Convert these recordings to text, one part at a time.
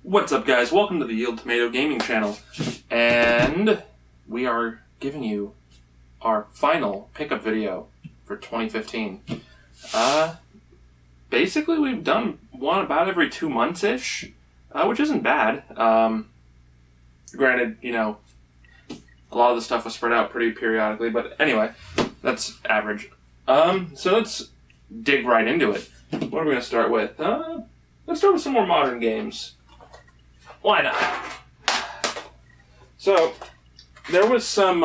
What's up, guys? Welcome to the YieldTomato gaming channel, and we are giving you our final pickup video for 2015. Basically, we've done one about every 2 months-ish, which isn't bad. Granted, you know, a lot of the stuff was spread out pretty periodically, but anyway, that's average. So let's dig right into it. What are we going to start with? Let's start with some more modern games. Why not? So, there was some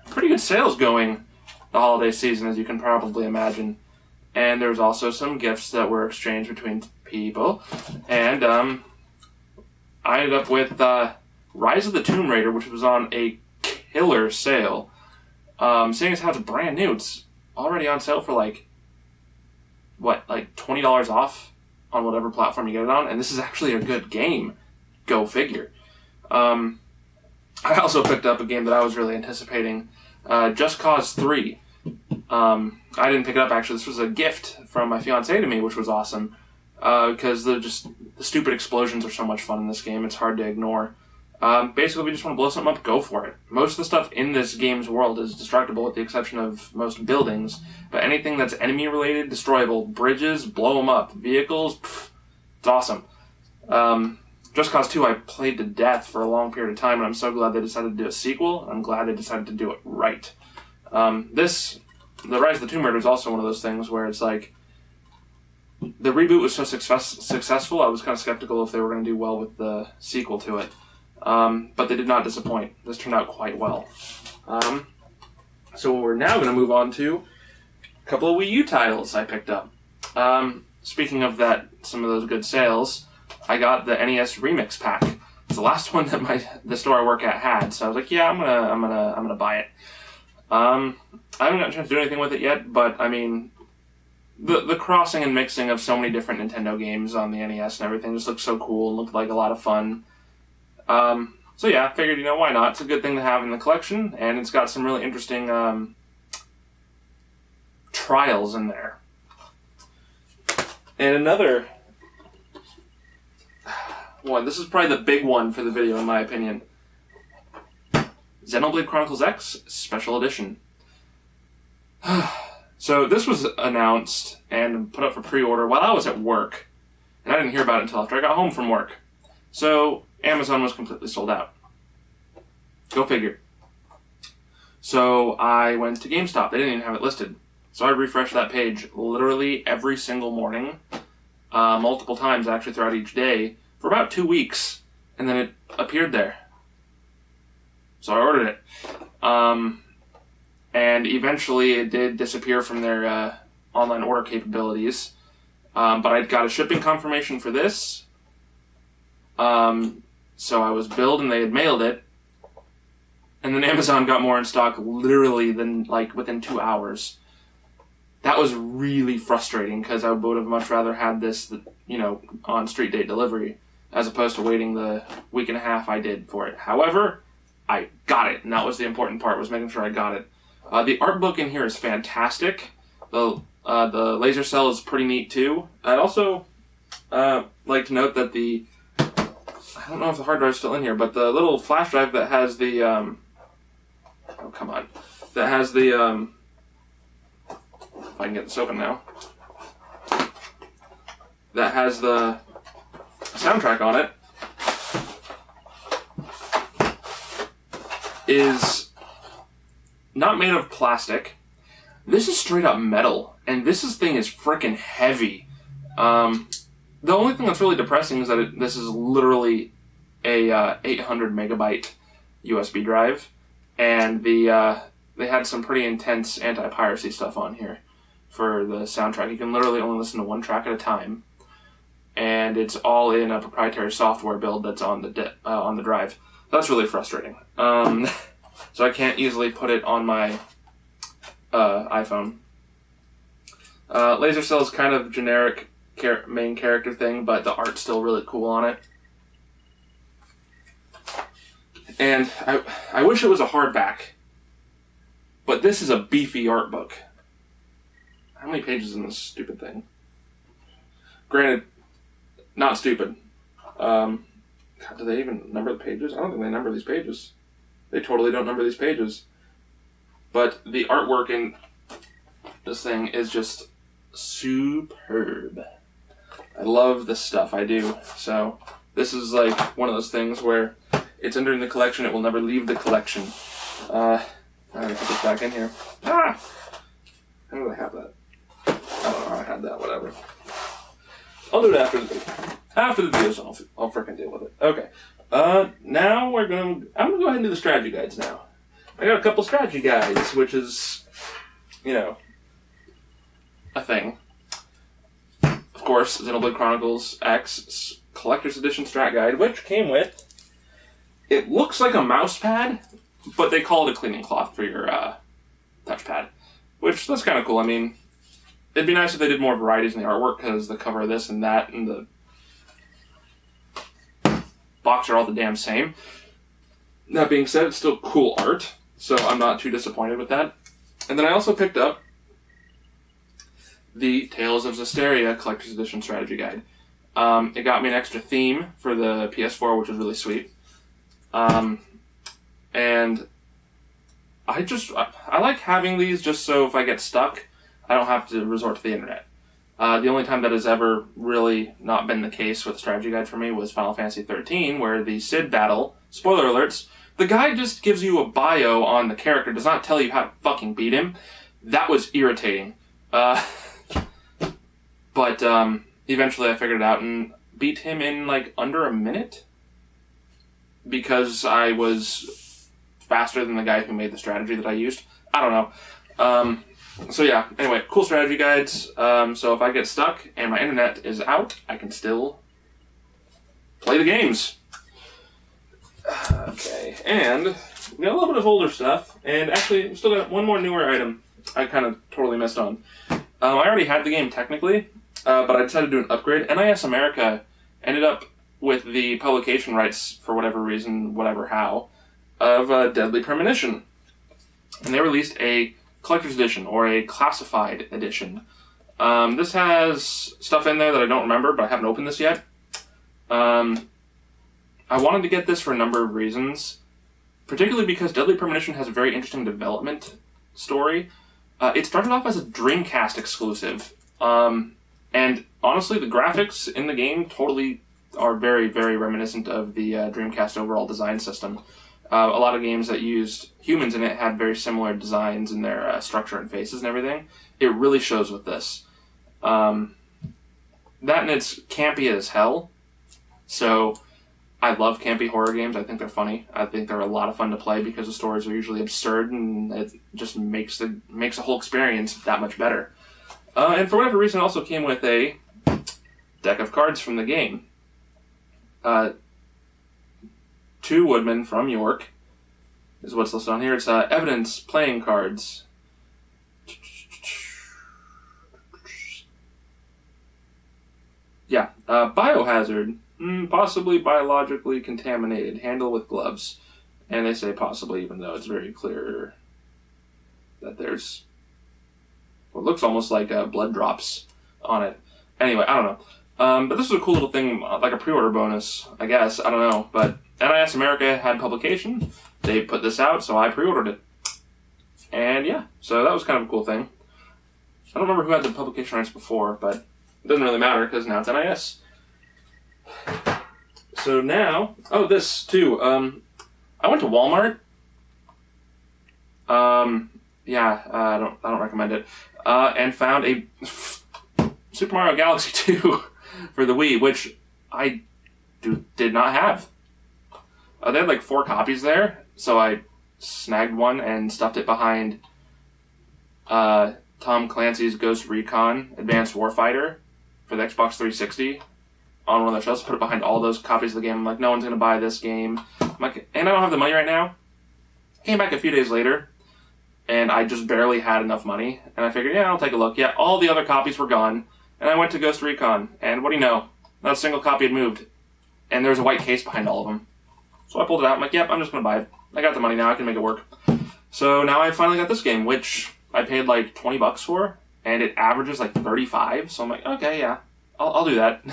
pretty good sales going the holiday season, as you can probably imagine. And there was also some gifts that were exchanged between people. And I ended up with Rise of the Tomb Raider, which was on a killer sale. Seeing as how it's brand new, it's already on sale for like $20 off on whatever platform you get it on. And this is actually a good game. Go figure. I also picked up a game that I was really anticipating, Just Cause 3. I didn't pick it up, actually. This was a gift from my fiancée to me, which was awesome, because the stupid explosions are so much fun in this game. It's hard to ignore. Basically, we just want to blow something up, go for it. Most of the stuff in this game's world is destructible, with the exception of most buildings, but anything that's enemy-related, destroyable. Bridges, blow them up. Vehicles, it's awesome. Just Cause 2 I played to death for a long period of time, and I'm so glad they decided to do a sequel. I'm glad they decided to do it right. The Rise of the Tomb Raider is also one of those things where it's like, the reboot was so successful, I was kind of skeptical if they were going to do well with the sequel to it. But they did not disappoint. This turned out quite well. So we're now going to move on to a couple of Wii U titles I picked up. Speaking of that, some of those good sales, I got the NES Remix Pack. It's the last one that the store I work at had, so I was like, yeah, I'm gonna buy it. I haven't gotten a chance to do anything with it yet, but I mean, the crossing and mixing of so many different Nintendo games on the NES and everything just looked so cool and looked like a lot of fun. So yeah, I figured, why not? It's a good thing to have in the collection, and it's got some really interesting trials in there. And another one, this is probably the big one for the video in my opinion. Xenoblade Chronicles X Special Edition. So this was announced and put up for pre-order while I was at work, and I didn't hear about it until after I got home from work. So Amazon was completely sold out. Go figure. So I went to GameStop. They didn't even have it listed. So I refreshed that page literally every single morning, multiple times actually throughout each day, for about 2 weeks, and then it appeared there. So I ordered it. And eventually it did disappear from their online order capabilities. But I got a shipping confirmation for this. So I was billed and they had mailed it. And then Amazon got more in stock literally than within 2 hours. That was really frustrating because I would have much rather had this, on street date delivery, as opposed to waiting the week and a half I did for it. However, I got it, and that was the important part, was making sure I got it. The art book in here is fantastic. The laser cell is pretty neat too. I'd also like to note that I don't know if the hard drive's still in here, but the little flash drive that has the if I can get this open now, that has the soundtrack on it, is not made of plastic. This is straight up metal, and this thing is freaking heavy. The only thing that's really depressing is that this is literally a 800 megabyte USB drive, and they had some pretty intense anti-piracy stuff on here for the soundtrack. You can literally only listen to one track at a time, and it's all in a proprietary software build that's on the drive. That's really frustrating. So I can't easily put it on my iPhone. Laser Cell is kind of generic main character thing, but the art's still really cool on it. And I wish it was a hardback, but this is a beefy art book. How many pages in this stupid thing? Granted, not stupid. God, do they even number the pages? I don't think they number these pages. They totally don't number these pages. But the artwork in this thing is just superb. I love this stuff, I do. So this is like one of those things where it's entering the collection, it will never leave the collection. I'm gonna put this back in here. Ah! How did I have that? I don't know how I had that, whatever. I'll do it after the video. After the video, so I'll frickin' deal with it. Okay. Now I'm gonna go ahead and do the strategy guides now. I got a couple strategy guides, which is, you know, a thing. Of course, Xenoblade Chronicles X Collector's Edition Strat Guide, which came with, it looks like a mouse pad, but they call it a cleaning cloth for your touchpad, which that's kind of cool. I mean, it'd be nice if they did more varieties in the artwork, because the cover of this and that and the box are all the damn same. That being said, it's still cool art, so I'm not too disappointed with that. And then I also picked up the Tales of Zestiria Collector's Edition Strategy Guide. It got me an extra theme for the PS4, which was really sweet. And I like having these just so if I get stuck, I don't have to resort to the internet. The only time that has ever really not been the case with a strategy guide for me was Final Fantasy XIII, where the Cid battle, spoiler alerts, the guide just gives you a bio on the character, does not tell you how to fucking beat him. That was irritating. But eventually I figured it out and beat him in like under a minute, because I was faster than the guy who made the strategy that I used. I don't know. So yeah, anyway, cool strategy guides. So if I get stuck and my internet is out, I can still play the games. Okay, and we got a little bit of older stuff, and actually we still got one more newer item I kind of totally missed on. I already had the game technically, but I decided to do an upgrade. NES America ended up with the publication rights, for whatever reason, whatever how, of Deadly Premonition. And they released a collector's edition, or a classified edition. This has stuff in there that I don't remember, but I haven't opened this yet. I wanted to get this for a number of reasons, particularly because Deadly Premonition has a very interesting development story. It started off as a Dreamcast exclusive, and honestly, the graphics in the game totally are very, very reminiscent of the Dreamcast overall design system. A lot of games that used humans in it had very similar designs in their structure and faces and everything. It really shows with this. That and it's campy as hell. So I love campy horror games. I think they're funny. I think they're a lot of fun to play because the stories are usually absurd, and it just makes the whole experience that much better. And for whatever reason, it also came with a deck of cards from the game. 2 woodmen from York is what's listed on here. It's evidence playing cards. Yeah, biohazard, possibly biologically contaminated, handle with gloves. And they say possibly, even though it's very clear that there's what looks almost like blood drops on it. Anyway, I don't know. But this was a cool little thing, like a pre-order bonus, I guess. I don't know. But NES America had publication. They put this out, so I pre-ordered it. And yeah, so that was kind of a cool thing. I don't remember who had the publication rights before, but it doesn't really matter because now it's NES. So now, this too. I went to Walmart. I don't recommend it. And found a Super Mario Galaxy 2 for the Wii, which I did not have. They had like 4 copies there, so I snagged one and stuffed it behind Tom Clancy's Ghost Recon Advanced Warfighter for the Xbox 360 on one of the shelves. Put it behind all those copies of the game. I'm like, no one's going to buy this game. I'm like, and I don't have the money right now. Came back a few days later, and I just barely had enough money. And I figured, yeah, I'll take a look. Yeah, all the other copies were gone. And I went to Ghost Recon, and what do you know? Not a single copy had moved. And there was a white case behind all of them. So I pulled it out. I'm like, yep, I'm just going to buy it. I got the money now. I can make it work. So now I finally got this game, which I paid like $20 for, and it averages like 35. So I'm like, okay, yeah, I'll do that.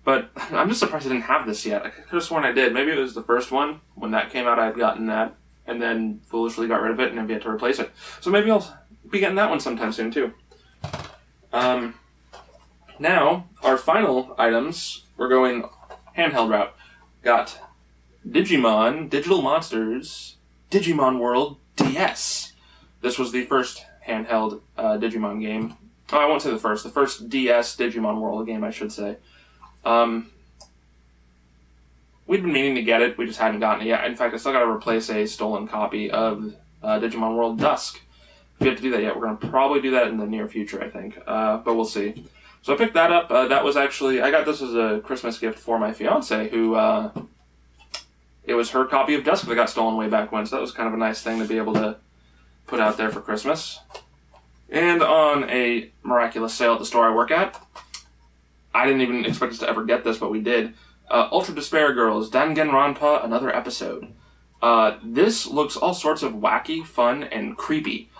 But I'm just surprised I didn't have this yet. I could have sworn I did. Maybe it was the first one. When that came out, I had gotten that, and then foolishly got rid of it, and I've yet to replace it. So maybe I'll be getting that one sometime soon, too. Now, our final items, we're going handheld route. Got Digimon, Digital Monsters, Digimon World DS. This was the first handheld Digimon game. Oh, I won't say the first DS Digimon World game, I should say. We'd been meaning to get it, we just hadn't gotten it yet. In fact, I still got to replace a stolen copy of Digimon World Dusk. If we have to do that yet, we're going to probably do that in the near future, I think. But we'll see. So I picked that up. That was actually, I got this as a Christmas gift for my fiance, who, it was her copy of Dusk that got stolen way back when, so that was kind of a nice thing to be able to put out there for Christmas. And on a miraculous sale at the store I work at, I didn't even expect us to ever get this, but we did. Ultra Despair Girls, DanganRonpa, another episode. This looks all sorts of wacky, fun, and creepy.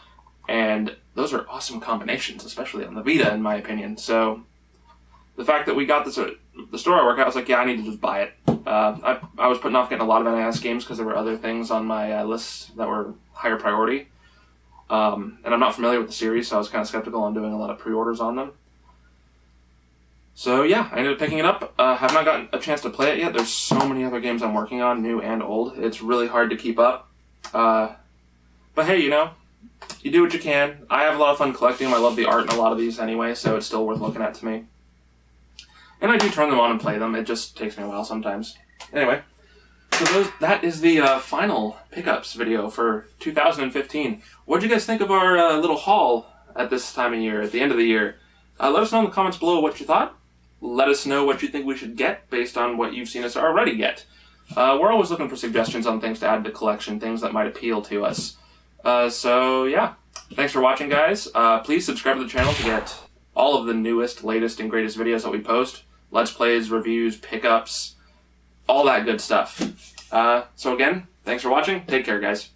And those are awesome combinations, especially on the Vita, in my opinion. So, the fact that we got this at the store I work at, I was like, yeah, I need to just buy it. I was putting off getting a lot of NES games because there were other things on my list that were higher priority. And I'm not familiar with the series, so I was kind of skeptical on doing a lot of pre-orders on them. So yeah, I ended up picking it up. Have not gotten a chance to play it yet. There's so many other games I'm working on, new and old. It's really hard to keep up. But hey, you know, you do what you can. I have a lot of fun collecting them. I love the art in a lot of these anyway, so it's still worth looking at to me. And I do turn them on and play them. It just takes me a while sometimes. Anyway, so that is the final pickups video for 2015. What did you guys think of our little haul at this time of year, at the end of the year? Let us know in the comments below what you thought. Let us know what you think we should get based on what you've seen us already get. We're always looking for suggestions on things to add to the collection, things that might appeal to us. So yeah, thanks for watching, guys. Please subscribe to the channel to get all of the newest, latest, and greatest videos that we post. Let's plays, reviews, pickups, all that good stuff. So again, thanks for watching. Take care, guys.